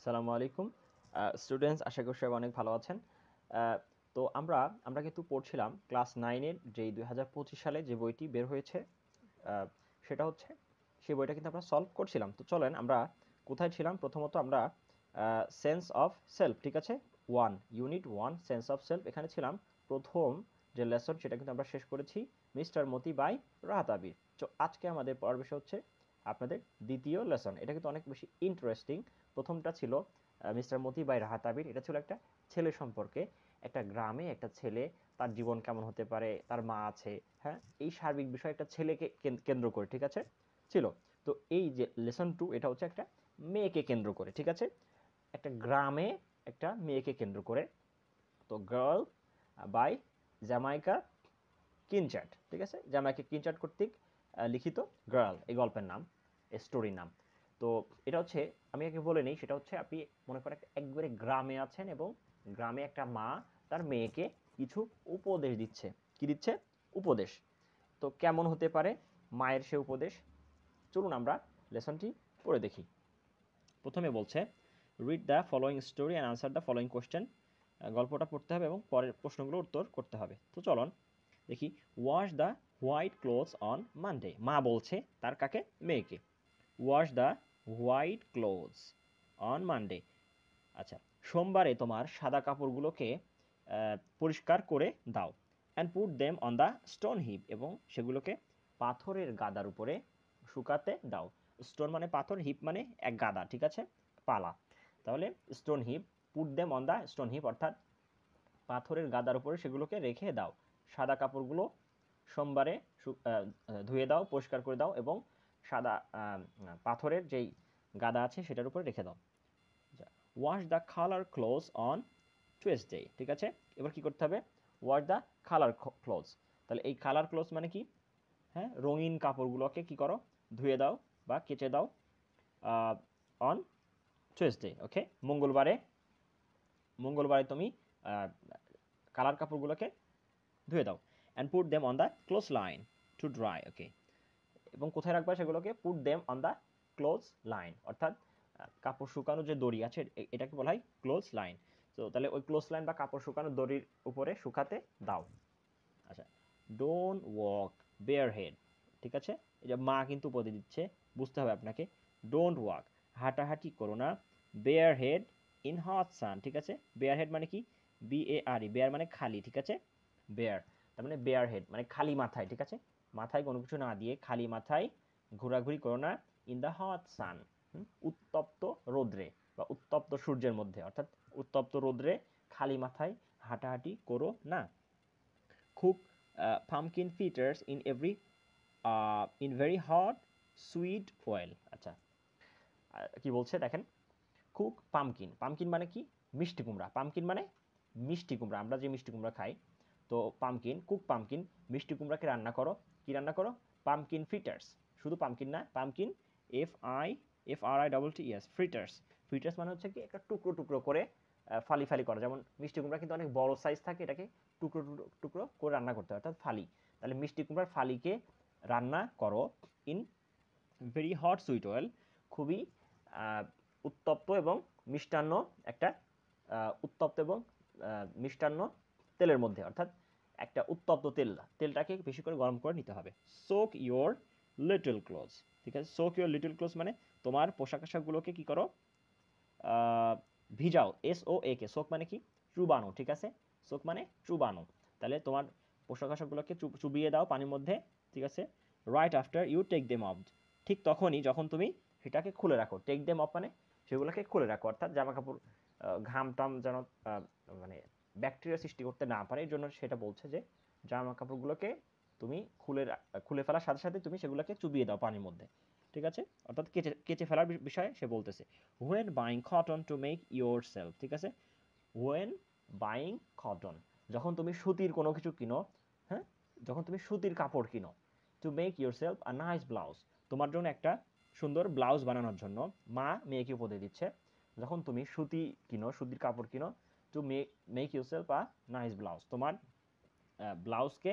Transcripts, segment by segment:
আসসালামু আলাইকুম স্টুডেন্টস, আশা করি সবাই অনেক ভালো আছেন। তো আমরা কিন্তু পড়ছিলাম ক্লাস 9 এর যেই 2025 সালে যে বইটি বের হয়েছে, আহ, সেটা হচ্ছে সেই বইটা কিন্তু আমরা সলভ করছিলাম। তো চলেন আমরা কোথায় ছিলাম। প্রথমত আমরা সেন্স অফ সেলফ, ঠিক আছে, ইউনিট 1 সেন্স অফ সেলফ, এখানে ছিলাম। প্রথম যে লেসন সেটা কিন্তু আমরা শেষ করেছি মিস্টার মতি বাই রাহাত আবির। তো আজকে আমাদের পড়ার বিষয় হচ্ছে আপনাদের দ্বিতীয় লেসন। এটা কিন্তু অনেক বেশি ইন্টারেস্টিং। প্রথমটা ছিল মিস্টার মতি বাই রাহাত আবির। এটা ছিল একটা ছেলে সম্পর্কে, একটা গ্রামে একটা ছেলে, তার জীবন কেমন হতে পারে, তার মা আছে, হ্যাঁ, এই সার্বিক বিষয় একটা ছেলেকে কেন্দ্র করে, ঠিক আছে, ছিল। তো এই যে লেসন 2, এটা হচ্ছে একটা মেয়েকে কেন্দ্র করে, ঠিক আছে, একটা গ্রামে একটা মেয়েকে কেন্দ্র করে। তো গার্ল বাই জ্যামাইকা কিনচার্ট, ঠিক আছে, জ্যামাইকা কিনচার্ট কর্তৃক লিখিত গার্ল এই গল্পের নাম, এই স্টোরির নাম। তো এটা হচ্ছে, আমি আগে বলে নিই, সেটা হচ্ছে আপনি মনে করেন একবারে গ্রামে আছেন এবং গ্রামে একটা মা তার মেয়েকে কিছু উপদেশ দিচ্ছে। কি দিচ্ছে? উপদেশ। তো কেমন হতে পারে মায়ের সে উপদেশ? চলুন আমরা লেসনটি পড়ে দেখি। প্রথমে বলছে, read the following story and answer the following question. গল্পটা পড়তে হবে এবং পরের প্রশ্নগুলোর উত্তর করতে হবে। তো চলুন দেখি। Wash the white clothes on Monday. মা বলছে তার কাকে? মেয়েকে। Wash the white clothes on Monday. আচ্ছা, সোমবারে তোমার সাদা কাপড়গুলোকে পরিষ্কার করে দাও। And put them on the stone heap. এবং সেগুলোকে পাথরের গাদার উপরে শুকাতে দাও। স্টোন মানে পাথর, হিপ মানে এক গাদা, ঠিক আছে, পালা। তাহলে stone heap, put them on the stone heap অর্থাৎ পাথরের গাদার উপরে সেগুলোকে রেখে দাও। সাদা কাপড়গুলো সোমবারে ধুয়ে দাও, পরিষ্কার করে দাও এবং সাদা পাথরের যেই গাদা আছে সেটার উপরে রেখে দাও। Wash the colour clothes on Tuesday, ঠিক আছে। এবার কি করতে হবে? Wash the colour clothes. তাহলে এই কালার ক্লোথস মানে কি? হ্যাঁ, রঙিন কাপড়গুলোকে কি করো? ধুয়ে দাও বা কেচে দাও অন টুয়েসডে, ওকে, মঙ্গলবারে। মঙ্গলবারে তুমি কালার কাপড়গুলোকে ধুয়ে দাও। And put them on the clothes line to dry, okay. এবং কোথায় রাখবা সেগুলোকে? Put them on the clothes line অর্থাৎ কাপড় শুকানো যে দড়ি আছে এটাকে বলা হয় ক্লোজ লাইন। তো তাহলে ওই ক্লোজ লাইন বা কাপড় শুকানো দড়ির উপরে শুকাতে দাও। আচ্ছা, ডোন্ট ওয়াক বেয়ার হেড, ঠিক আছে। এই যে মা কিন্তু উপদেশ দিচ্ছে, বুঝতে হবে আপনাকে। ডোন্ট ওয়াক, হাঁটাহাঁটি করো না। বেয়ার হেড ইন হট সান, ঠিক আছে। বেয়ার হেড মানে কি? BARE, বেয়ার মানে খালি, ঠিক আছে। বেয়ার তার মানে বেয়ার হেড মানে খালি মাথায়, ঠিক আছে, মাথায় কোনো কিছু না দিয়ে খালি মাথায় ঘোরাঘুরি করো না। ইন দ্য হট সান, উত্তপ্ত রোদ্রে বা উত্তপ্ত সূর্যের মধ্যে, অর্থাৎ উত্তপ্ত রোদ্রে খালি মাথায় হাঁটাহাঁটি করো না। cook pumpkin fritters in very hot sweet oil। আচ্ছা, কি বলছে দেখেন। কুক পামকিন, পামকিন মানে কি? মিষ্টি কুমড়া। পামকিন মানে মিষ্টি কুমড়া, আমরা যে মিষ্টি কুমড়া খাই। তো পামকিন, কুক পামকিন, মিষ্টি কুমড়াকে রান্না করো। কি রান্না করো? Pumpkin fritters. শুধু পামকিন না, পামকিন, FRITTERS, ফ্রিটার্স। ফ্রিটার্স মানে হচ্ছে কি একটা টুকরো টুকরো করে ফালি ফালি করা। যেমন মিষ্টি কুমড়া কিন্তু অনেক বড় সাইজ থাকে, এটাকে টুকরো টুকরো টুকরো করে রান্না করতে হয়, অর্থাৎ ফালি। তাহলে মিষ্টি কুমড়ার ফালিকে রান্না করো in very hot sweet oil, খুবই উত্তপ্ত এবং মিষ্টান্ন একটা উত্তপ্ত এবং মিষ্টান্ন তেলের মধ্যে, অর্থাৎ একটা উত্তপ্ত তেলটাকে বেশি করে গরম করে নিতে হবে। সোক ইয়োর লিটল ক্লোথস, ঠিক আছে। সোক ইয়োর লিটল ক্লোথস মানে তোমার পোশাক আশাকগুলোকে কি করো? ভিজাও। SOAK, সোক মানে কি? চুবানো, ঠিক আছে। সোক মানে চুবানো। তাহলে তোমার পোশাক আশাকগুলোকে চুবিয়ে দাও পানির মধ্যে, ঠিক আছে। Right after you take them off, ঠিক তখনই যখন তুমি সেটাকে খুলে রাখো। টেক দেম অফ মানে সেগুলোকে খুলে রাখো, অর্থাৎ জামা কাপড় ঘাম টাম যেন মানে ব্যাকটেরিয়া সৃষ্টি করতে না পারে, এই জন্য সেটা বলছে যে জামা কাপড়গুলোকে তুমি খুলে ফেলার সাথে সাথে তুমি সেগুলোকে চুবিয়ে দাও পানির মধ্যে, ঠিক আছে, অর্থাৎ কেচে কেচে ফেলার বিষয়ে সে বলতেছে। When buying cotton to make your self, ঠিক আছে। হোয়েন বাইং কটন, যখন তুমি সুতির কোনো কিছু কিনো, হ্যাঁ, যখন তুমি সুতির কাপড় কিনো। To make your self a nice blouse, তোমার জন্য একটা সুন্দর ব্লাউজ বানানোর জন্য মা মেয়েকে উপদেশ দিচ্ছে। যখন তুমি সুতি কিনো, সুতির কাপড় কিনো, to make your self a nice blouse, তোমার ব্লাউজকে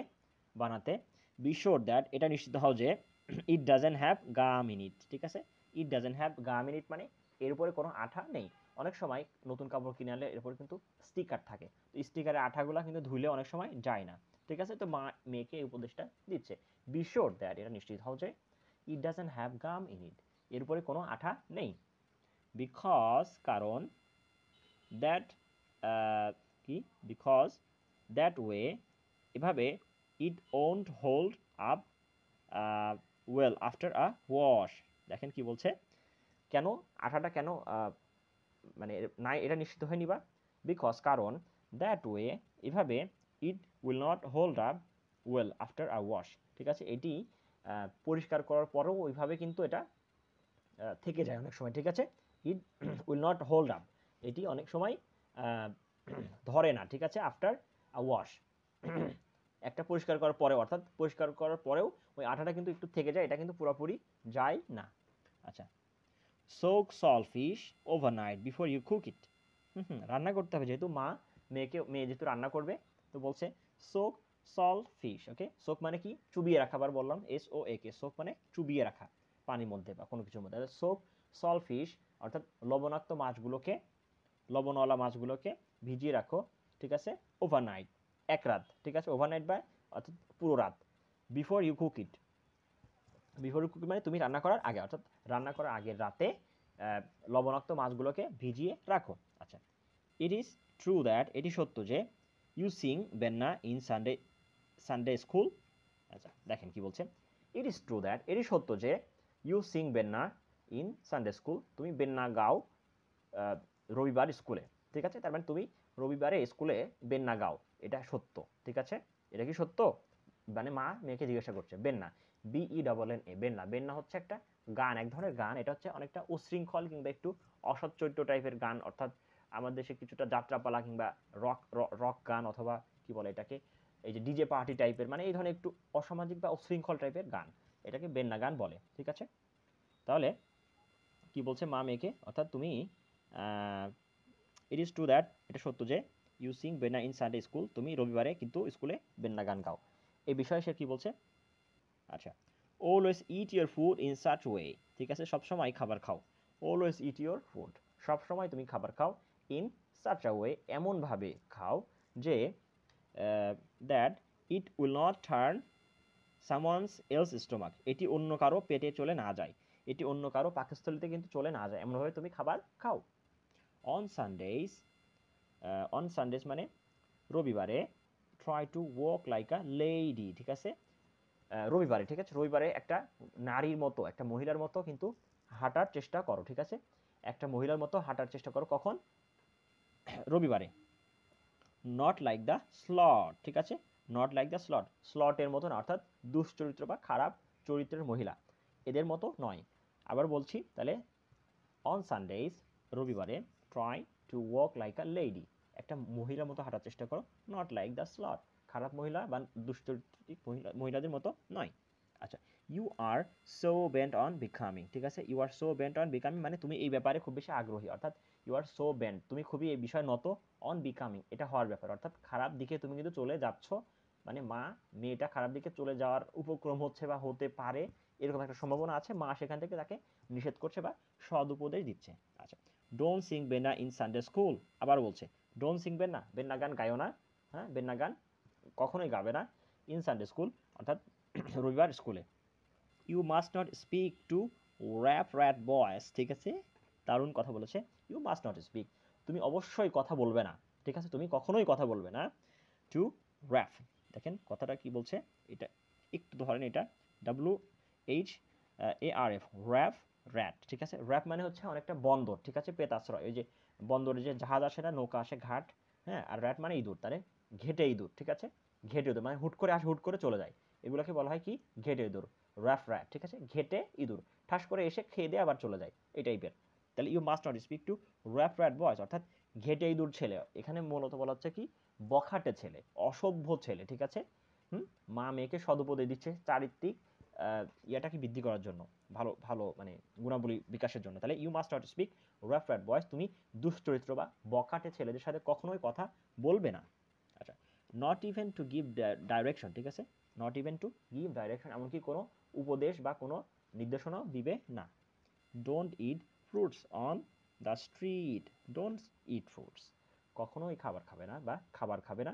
বানাতে। বি শিওর দ্যাট, এটা নিশ্চিত হও যে it doesn't have gum in it, ঠিক আছে। It doesn't have gum in it মানে এর উপরে কোনো আঠা নেই। অনেক সময় নতুন কাপড় কিনে আনলে এর উপরে কিন্তু স্টিকার থাকে, তো স্টিকারের আঠাগুলো কিন্তু ধুইলে অনেক সময় যায় না, ঠিক আছে। তো মা মেয়েকে এই উপদেশটা দিচ্ছে, বি শিওর দ্যাট, এটা নিশ্চিত হও যে it doesn't have gum in it, এর উপরে কোনো আঠা নেই, বিকজ কারণ, দ্যাট কি, বিকজ দ্যাট ওয়ে, এভাবে, it won't hold up well after a wash. দেখেন কি বলছে, কেন আঠাটা কেন মানে নাই, এটা নিশ্চিত হয়ে নিবা, বিকজ কারণ, দ্যাট ওয়ে এভাবে, it will not hold up well after a wash, ঠিক আছে। এটি পরিষ্কার করার পরেও ওইভাবে কিন্তু এটা থেকে যায় অনেক সময়, ঠিক আছে। It will not hold up, এটি অনেক সময় ধরে না, ঠিক আছে, আফটার আ ওয়াশ, একটা পরিষ্কার করার পরেও, অর্থাৎ পরিষ্কার করার পরেও ওই আঠাটা কিন্তু একটু থেকে যায়, এটা কিন্তু পুরোপুরি যায় না। আচ্ছা, soak salt fish overnight before you cook it. রান্না করতে হবে, যেহেতু মেয়ে যেহেতু রান্না করবে, তো বলছে সোক সল ফিশ, ওকে। সোক মানে কি, চুবিয়ে রাখা, আবার বললাম SOAK, সোক মানে চুবিয়ে রাখা পানির মধ্যে বা কোনো কিছুর মধ্যে। সোক সল ফিশ অর্থাৎ লবণাক্ত মাছগুলোকে, লবণওয়ালা মাছগুলোকে ভিজিয়ে রাখো, ঠিক আছে, ওভারনাইট, এক রাত, ঠিক আছে, ওভারনাইট বা অর্থাৎ পুরো রাত, before you cook it, before you cook মানে তুমি রান্না করার আগে, অর্থাৎ রান্না করার আগের রাতে লবণাক্ত মাছগুলোকে ভিজিয়ে রাখো। আচ্ছা, ইট ইজ ট্রু দ্যাট, এটি সত্য যে, ইউ সিং বেন্না ইন সানডে স্কুল। আচ্ছা, দেখেন কি বলছে, ইট ইজ ট্রু দ্যাট, এটি সত্য যে, ইউ সিং বেন্না ইন সানডে স্কুল, তুমি বেন্না গাও রবিবার স্কুলে, ঠিক আছে। তার মানে তুমি রবিবারে স্কুলে বেন্না গাও, এটা সত্য, ঠিক আছে। এটা কি সত্য, মানে মা মেয়েকে জিজ্ঞাসা করছে, বেন্না, BENNA, বেন্না, বেন্না হচ্ছে একটা গান, এক ধরনের গান, এটা হচ্ছে অনেকটা উচ্ছৃঙ্খল কিংবা একটু অসৎ চরিত্র টাইপের গান, অর্থাৎ আমাদের দেশে কিছুটা যাত্রাপালা কিংবা রক গান, অথবা কি বলে এটাকে, এই যে ডিজে পার্টি টাইপের, মানে এই ধরনের একটু অসামাজিক বা উচ্ছৃঙ্খল টাইপের গান, এটাকে বেন্না গান বলে, ঠিক আছে। তাহলে কি বলছে মা মেয়েকে, অর্থাৎ তুমি ইট ইজ ট্রু দ্যাট, এটা সত্য যে, ইউ সিং বেন্না ইন সানডে স্কুল, তুমি রবিবারে কিন্তু স্কুলে বেন্না গান গাও, এই বিষয়ে সে কি বলছে। আচ্ছা, always it your food in such way, ঠিক আছে, সবসময় খাবার খাও, অলওয়েজ ইট ইউর ফুড, সবসময় তুমি খাবার খাও, ইন সাচ আ ওয়ে, এমনভাবে খাও যে, that it will not turn someone's else stomach, এটি অন্য কারো পেটে চলে না যায়, এটি অন্য কারো পাকস্থলিতে কিন্তু চলে না যায়, এমনভাবে তুমি খাবার খাও। অন সানডেজ, অন সানডেজ মানে রবিবারে, try to walk like a lady, ঠিক আছে, রবিবারে, ঠিক আছে, রবিবারে একটা নারীর মতো, একটা মহিলার মতো কিন্তু হাঁটার চেষ্টা করো, ঠিক আছে, একটা মহিলার মতো হাঁটার চেষ্টা করো, কখন, রবিবারে। নট লাইক দ্য স্লট, ঠিক আছে, নট লাইক দ্য স্লট, স্লটের মতো না, অর্থাৎ দুশ্চরিত্র বা খারাপ চরিত্রের মহিলা, এদের মতো নয়। আবার বলছি তাহলে, অন সানডেজ, রবিবারে, try to walk like a lady, একটা মহিলার মতো হাঁটার চেষ্টা করো, নট লাইক দ্য স্লট, খারাপ মহিলা বা দুশ্চরিত্রিক মহিলাদের মতো নয়। আচ্ছা, you are so bent on becoming, ঠিক আছে, you are so bent on becoming মানে তুমি এই ব্যাপারে খুব বেশি আগ্রহী, অর্থাৎ ইউ আর সো বেন্ট, তুমি খুবই এই বিষয়ে নত, অন বিকামিং এটা হওয়ার ব্যাপার, অর্থাৎ খারাপ দিকে তুমি কিন্তু চলে যাচ্ছ, মানে মেয়েটা খারাপ দিকে চলে যাওয়ার উপক্রম হচ্ছে বা হতে পারে, এরকম একটা সম্ভাবনা আছে, মা সেখান থেকে তাকে নিষেধ করছে বা সদুপদেশ দিচ্ছে। আচ্ছা, ডোন্ট সিং বেন্না ইন সানডে স্কুল, আবার বলছে ডোন্ট সিং বেন্না, বেন্না গান গায়ো না, হ্যাঁ, বেন্না গান কখনোই গাবে না, ইন সানডে স্কুল অর্থাৎ রবিবার স্কুলে। You must not speak to rat boys, ঠিক আছে, দারুণ কথা বলেছে, ইউ মাস্ট নট স্পিক, তুমি অবশ্যই কথা বলবে না, ঠিক আছে, তুমি কখনোই কথা বলবে না, টু র্যাপ, দেখেন কথাটা কি বলছে, এটা একটু ধরেন, এটা WHARF, র্যাপ, র্যাট, ঠিক আছে, র্যাপ মানে হচ্ছে অনেকটা বন্দর, ঠিক আছে, পেতাশ্রয়, ওই যে বন্দরে যে জাহাজ আসে না, নৌকা আসে, ঘাট, হ্যাঁ, আর র্যাট মানে ইঁদুর, তাহলে ঘেটে ইঁদুর, ঠিক আছে, ঘেটে ইঁদুর মানে হুট করে আসে, হুট করে চলে যায়, এগুলোকে বলা হয় কি, ঘেটে ইঁদুর, র্যাফ র্যাট, ঠিক আছে, ঘেটে ইঁদুর, ঠাস করে এসে খেয়ে দিয়ে আবার চলে যায়, এই টাইপের। তাহলে you must not speak to rough rat boys, অর্থাৎ ঘেটে ইঁদুর ছেলে, এখানে মূলত বলা হচ্ছে কি, বখাটে ছেলে, অসভ্য ছেলে, ঠিক আছে। মা মেয়েকে সদুপদেশ দিচ্ছে চারিত্রিক ইয়াটাকে বৃদ্ধি করার জন্য, ভালো ভালো মানে গুণাবলী বিকাশের জন্য। তাহলে you must not speak rough rat boys, তুমি দুশ্চরিত্র বা বখাটে ছেলেদের সাথে কখনোই কথা বলবে না। আচ্ছা, not even to give direction, ঠিক আছে, not even to give direction, এমনকি কোনো উপদেশ বা কোনো নির্দেশনাও দিবে না। Don't it fruits on the street. Don't eat fruits. কখনোই খাবার খাবে না বা খাবার খাবে না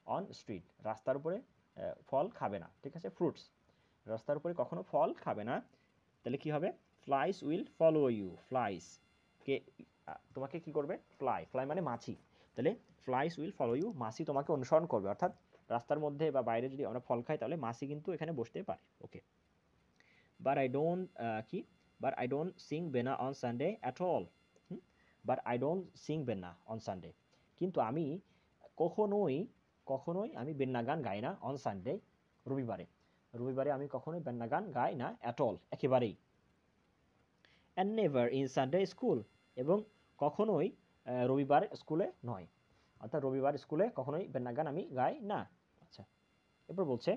on street, রাস্তার উপরে ফল খাবে না, ঠিক আছে? fruits, রাস্তার উপরে কখনো ফল খাবে না। তাহলে কি হবে? flies will follow you. flies কে তোমাকে কি করবে? fly মানে মাছি। তাহলে flies will follow you, মাছি তোমাকে অনুসরণ করবে। অর্থাৎ রাস্তার মধ্যে বা বাইরে যদি আমরা ফল খাই তাহলে মাছি কিন্তু এখানে বসতে পারে। ওকে, but I don't কি but I don't sing Bena on Sunday at all. but I don't sing Bena on Sunday, কিন্তু আমি কখনোই আমি বেন্না গান গাই না on Sunday, রবিবারে আমি কখনোই বেন্না গান গাই না at all, একেবারেই। and never in Sunday school, এবং কখনোই রবিবার স্কুলে নয়, অর্থাৎ রবিবার স্কুলে কখনোই বেন্না গান আমি গাই না। আচ্ছা, এরপর বলছে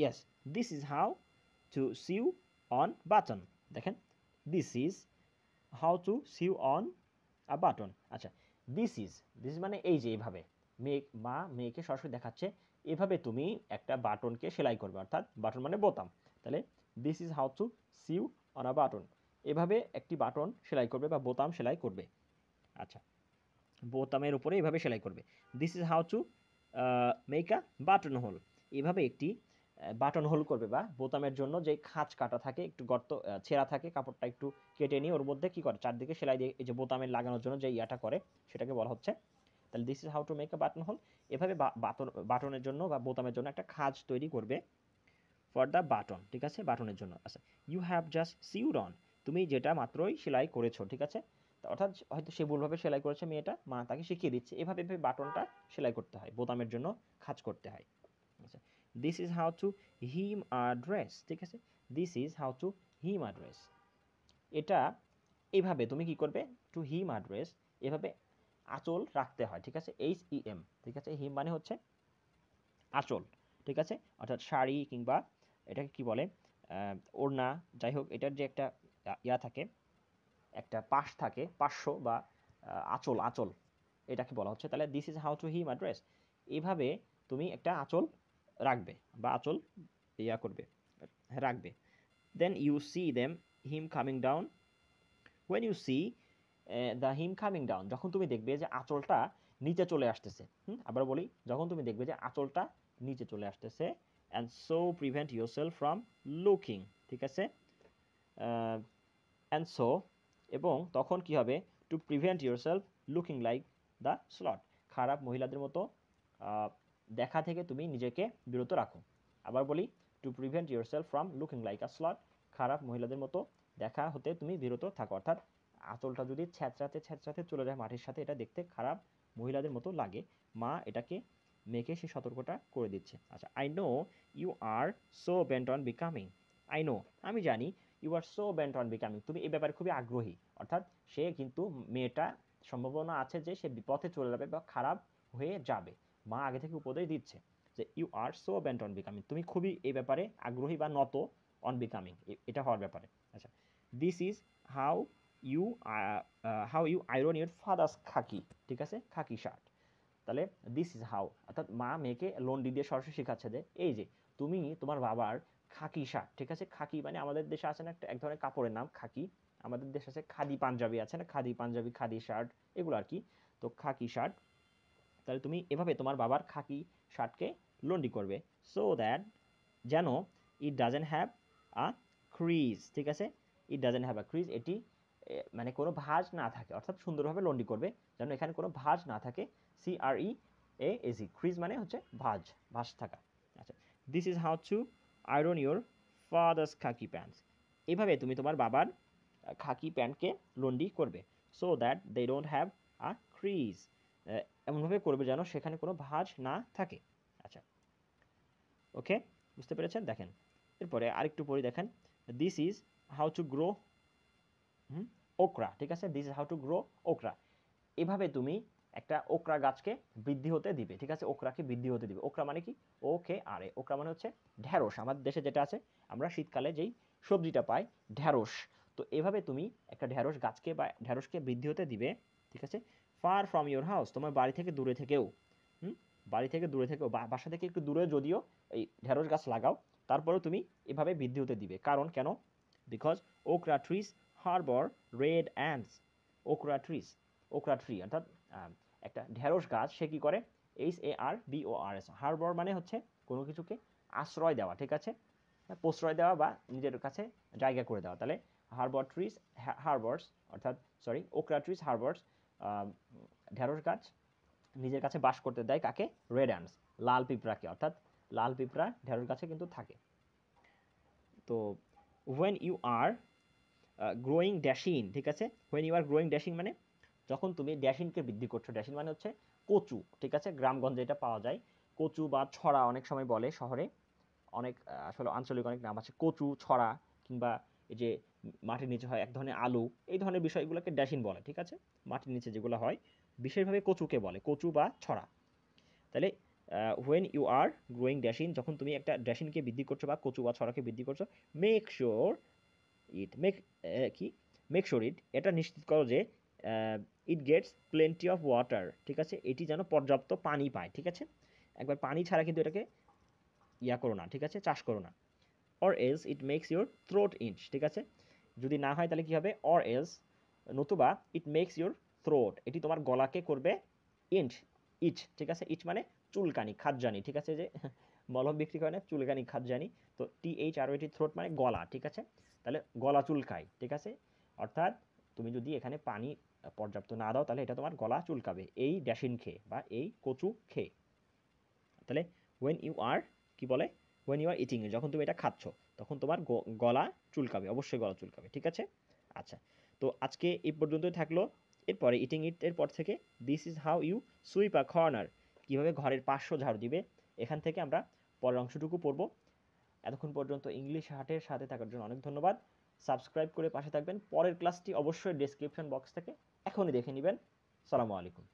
yes, this is how to sew on button. দেখেন, this is how to sew on a button. আচ্ছা, this is মানে এই যে এইভাবে মেয়েকে সরাসরি দেখাচ্ছে এভাবে তুমি একটা বাটনকে সেলাই করবে, অর্থাৎ বাটন মানে বোতাম। তাহলে this is how to sew on a button, এভাবে একটি বাটন সেলাই করবে বা বোতাম সেলাই করবে। আচ্ছা, বোতামের উপরে এভাবে সেলাই করবে। this is how to make a button hole, এভাবে একটি বাটন হোল করবে বা বোতামের জন্য যে খাঁজ কাটা থাকে, একটু গর্ত ছেঁড়া থাকে, কাপড়টা একটু কেটে নিয়ে ওর মধ্যে কি করে চারদিকে সেলাই দিয়ে এই যে বোতামে লাগানোর জন্য যে ইয়াটা করে সেটাকে বলা হচ্ছে। তাহলে this is how to make a button whole, এভাবে বাটনের জন্য বা বোতামের জন্য একটা খাঁজ তৈরি করবে ফর দ্য বাটন, ঠিক আছে, বাটনের জন্য। আচ্ছা, you have just sewed on, তুমি যেটা মাত্রই সেলাই করেছো, ঠিক আছে। অর্থাৎ হয়তো সে ভুলভাবে সেলাই করেছে মেয়েটা, মা তাকে শিখিয়ে দিচ্ছে এভাবে বাটনটা সেলাই করতে হয়, বোতামের জন্য খাঁজ করতে হয়। আচ্ছা, this is how to him a dress, ঠিক আছে, this is how to him a dress, এটা এভাবে তুমি কি করবে? টু হিম আ ড্রেস, এভাবে আঁচল রাখতে হয়, ঠিক আছে, HEM, ঠিক আছে। হিম মানে হচ্ছে আঁচল, ঠিক আছে, অর্থাৎ শাড়ি কিংবা এটাকে কি বলে ওড়না, যাই হোক, এটার যে একটা ইয়া থাকে, একটা পাশ থাকে, পার্শ্ব বা আঁচল, এটাকে বলা হচ্ছে। তাহলে this is how to him a dress, এভাবে তুমি একটা আঁচল রাখবে বা আঁচল ইয়া করবে, রাখবে। Then you see them hem coming down, when you see the hem coming down, যখন তুমি দেখবে যে আঁচলটা নিচে চলে আসতেছে, আবার বলি, যখন তুমি দেখবে যে আঁচলটা নিচে চলে আসতেছে, and so prevent your self from looking, ঠিক আছে, অ্যান্ড সো, এবং তখন কি হবে? To prevent your self looking like the slot, খারাপ মহিলাদের মতো দেখা থেকে তুমি নিজেকে বিরত রাখো। আবার বলি, to prevent your self from looking like a slot, খারাপ মহিলাদের মতো দেখা হতে তুমি বিরত থাকো। অর্থাৎ আঁচলটা যদি ছ্যাঁচড়াতে চলে যায় মাটির সাথে, এটা দেখতে খারাপ মহিলাদের মতো লাগে, মা এটাকে মেয়েকে সে সতর্কতা করে দিচ্ছে। আচ্ছা, I know you are so bent on becoming, I know, আমি জানি, you are so bent on becoming, তুমি এই ব্যাপারে খুবই আগ্রহী। অর্থাৎ সে কিন্তু মেয়েটা সম্ভাবনা আছে যে সে বিপথে চলে যাবে বা খারাপ হয়ে যাবে, মা আগে থেকে উপদেশ দিচ্ছে যে you are so bent on becoming, তুমি খুবই এই ব্যাপারে আগ্রহী বা নত অন বিকামিং, এটা হওয়ার ব্যাপারে। আচ্ছা, this is how you iron your father's khaki, ঠিক আছে, খাকি শার্ট। তাহলে দিস ইজ হাউ, অর্থাৎ মা মেয়েকে লন্ডি দিয়ে সরাসরি শেখাচ্ছে যে এই যে তুমি তোমার বাবার খাকি শার্ট, ঠিক আছে, খাকি মানে আমাদের দেশে আছে না একটা এক ধরনের কাপড়ের নাম খাকি, আমাদের দেশে আছে খাদি পাঞ্জাবি, আছে না খাদি পাঞ্জাবি, খাদি শার্ট, এগুলো আর কি। তো খাকি শার্ট, তাহলে তুমি এভাবে তোমার বাবার খাকি শার্টকে লন্ডি করবে, সো দ্যাট, যেন it doesn't have a crease, ঠিক আছে, it doesn't have a crease, এটি মানে কোনো ভাঁজ না থাকে, অর্থাৎ সুন্দরভাবে লন্ডি করবে যেন এখানে কোনো ভাঁজ না থাকে, CREAZ, ক্রিজ মানে হচ্ছে ভাঁজ থাকা। আচ্ছা, this is how to iron your father's khaki pants, এভাবে তুমি তোমার বাবার খাকি প্যান্টকে লন্ডি করবে, so that they don't have a crease, এমনভাবে করবে যেন সেখানে কোনো ভাঁজ না থাকে। আচ্ছা, ওকে, বুঝতে পেরেছেন? দেখেন এরপরে আরেকটু পড়ি, দেখেন, this is how to grow okra, ঠিক আছে, this is how to grow okra, এভাবে তুমি একটা ওকরা গাছকে বৃদ্ধি হতে দিবে, ঠিক আছে, ওকরাকে বৃদ্ধি হতে দিবে। ওকরা মানে কি? OKRA, ওকরা মানে হচ্ছে ঢ্যাঁড়স, আমাদের দেশে যেটা আছে, আমরা শীতকালে যেই সবজিটা পাই ঢ্যাঁড়স, তো এভাবে তুমি একটা ঢ্যাঁড়স গাছকে বা ঢ্যাঁড়সকে বৃদ্ধি হতে দিবে, ঠিক আছে, ফার ফ্রম ইউর হাউস, তোমার বাড়ি থেকে দূরে থেকেও, বাড়ি থেকে দূরে থেকেও, বাসা থেকে একটু দূরে যদিও এই ঢ্যাঁড়স গাছ লাগাও, তারপরেও তুমি এভাবে বৃদ্ধি হতে দিবে। কারণ কেন? Because okra trees harbor red ants. okra trees, okra tree অর্থাৎ একটা ঢেঁড়স গাছ, সে কি করে, HARBORS, হারবর মানে হচ্ছে কোনো কিছুকে আশ্রয় দেওয়া, ঠিক আছে, প্রশ্রয় দেওয়া বা নিজের কাছে জায়গা করে দেওয়া। তাহলে হারবর ট্রিজ হারবর্স অর্থাৎ সরি ওকরা ট্রিজ হারবর্স, ঢেঁড়স গাছ নিজের কাছে বাস করতে দেয় কাকে, রেড অ্যান্টস, লাল পিঁপড়াকে, অর্থাৎ লাল পিঁপড়া ঢেঁড়স গাছে কিন্তু থাকে। তো when you are growing ড্যাশিন, ঠিক আছে, when you are growing dashing মানে যখন তুমি ড্যাশিনকে বৃদ্ধি করছো, ড্যাশিন মানে হচ্ছে কচু, ঠিক আছে, গ্রামগঞ্জে এটা পাওয়া যায়, কচু বা ছড়া অনেক সময় বলে, শহরে অনেক আসলে আঞ্চলিক অনেক নাম আছে, কচু, ছড়া, কিংবা এই যে মাটির নিচে হয় এক ধরনের আলু, এই ধরনের বিষয়গুলোকে ড্যাশিন বলে, ঠিক আছে, মাটির নিচে যেগুলো হয় বিশেষভাবে কচুকে বলে, কচু বা ছড়া। তাহলে when you are growing ড্যাশিন, যখন তুমি একটা ড্যাশিনকে বৃদ্ধি করছো বা কচু বা ছড়াকে বৃদ্ধি করছো, make sure it, make sure it, এটা নিশ্চিত করো যে it gets plenty of water, ঠিক আছে, এটি যেন পর্যাপ্ত পানি পায়, ঠিক আছে, একবার পানি ছাড়া কিন্তু এটাকে ইয়া করো না, ঠিক আছে, চাষ করো না। Or else it makes your throat itch, ঠিক আছে, যদি না হয় তাহলে কি হবে, অর এলস নতুবা ইট মেক্স ইউর থ্রোট, এটি তোমার গলাকে করবে ইঞ্চ, ইচ, ঠিক আছে, ইচ মানে চুলকানি, খাদ্যানি, ঠিক আছে, যে মলম বিক্রি করে না, চুলকানি, খাদ্যানি, তো THROT থ্রোট মানে গলা, ঠিক আছে, তাহলে গলা চুলকায়, ঠিক আছে, অর্থাৎ তুমি যদি এখানে পানি পর্যাপ্ত না দাও তাহলে এটা তোমার গলা চুলকাবে, এই ড্যাশিন খেয়ে বা এই কচু খেয়ে। তাহলে when you are কি বলে, when you are eating, যখন তুমি এটা খাচ্ছ তখন তোমার গলা চুলকাবে, অবশ্যই গলা চুলকাবে, ঠিক আছে। আচ্ছা, তো আজকে এই পর্যন্তই থাকলো। এরপরে ইটিং ইট এর পর থেকে this is how you sweep a corner, কীভাবে ঘরের পার্শ্ব ঝাড়ু দিবে, এখান থেকে আমরা পরের অংশটুকু পড়ব। এতক্ষণ পর্যন্ত ইংলিশ হাটের সাথে থাকার জন্য অনেক ধন্যবাদ। সাবস্ক্রাইব করে পাশে থাকবেন। পরের ক্লাসটি অবশ্যই ডেসক্রিপশন বক্স থেকে এখনই দেখে নেবেন। সালামু আলাইকুম।